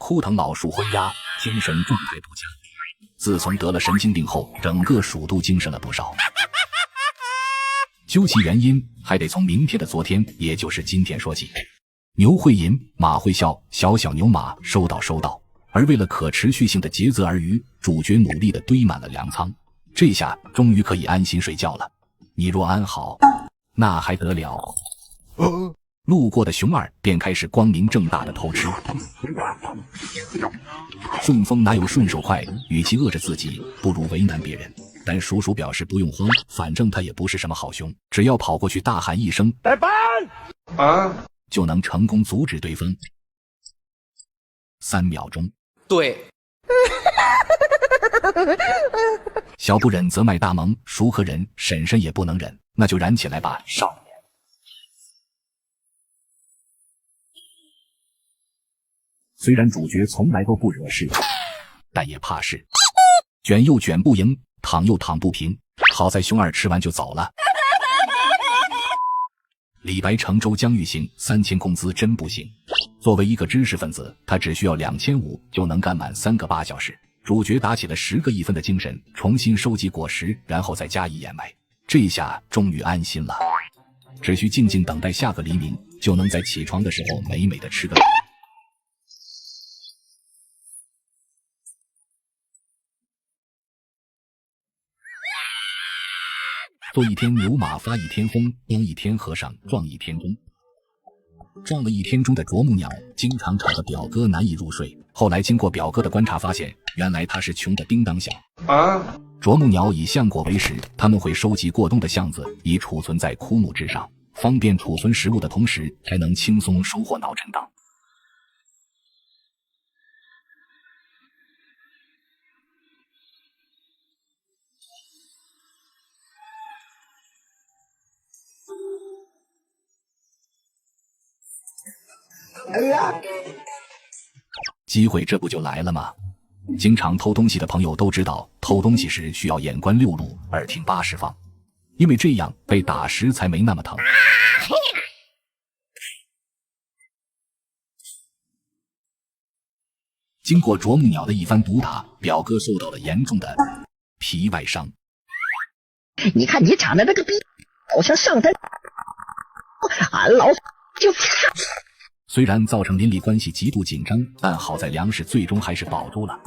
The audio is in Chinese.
枯藤老树昏鸦，精神状态不佳。自从得了神经病后，整个蜀都精神了不少。究其原因，还得从明天的昨天，也就是今天说起。牛会吟，马会笑，小小牛马收到。而为了可持续性的竭泽而渔，主角努力地堆满了粮仓，这下终于可以安心睡觉了。你若安好，那还得了？路过的熊二便开始光明正大的偷吃。顺风哪有顺手快，与其饿着自己，不如为难别人。但鼠鼠表示不用慌，反正他也不是什么好熊，只要跑过去大喊一声带班就能成功阻止对方。3秒钟，对。小不忍则卖大萌，孰可忍？婶婶也不能忍，那就燃起来吧，少年。虽然主角从来都不惹事，但也怕事。卷又卷不赢，躺又躺不平。好在熊二吃完就走了。李白乘舟将欲行，3000工资真不行。作为一个知识分子，他只需要2500就能干满3个8小时。主角打起了10个1分的精神，重新收集果实，然后再加以掩埋。这下终于安心了，只需静静等待下个黎明，就能在起床的时候美美的吃个。做一天牛马发一天疯，当一天和尚撞一天钟。撞了1天钟的啄木鸟经常吵得表哥难以入睡，后来经过表哥的观察发现，原来他是穷的叮当响。啄木鸟以橡果为食，他们会收集过冬的橡子，以储存在枯木之上，方便储存食物的同时还能轻松收获脑震荡。机会这不就来了吗？经常偷东西的朋友都知道，偷东西时需要眼观6路，耳听80方，因为这样被打时才没那么疼。经过啄木鸟的一番毒打，表哥受到了严重的皮外伤。你看你长得那个逼，好像上山，俺老就。虽然造成邻里关系极度紧张，但好在粮食最终还是保住了。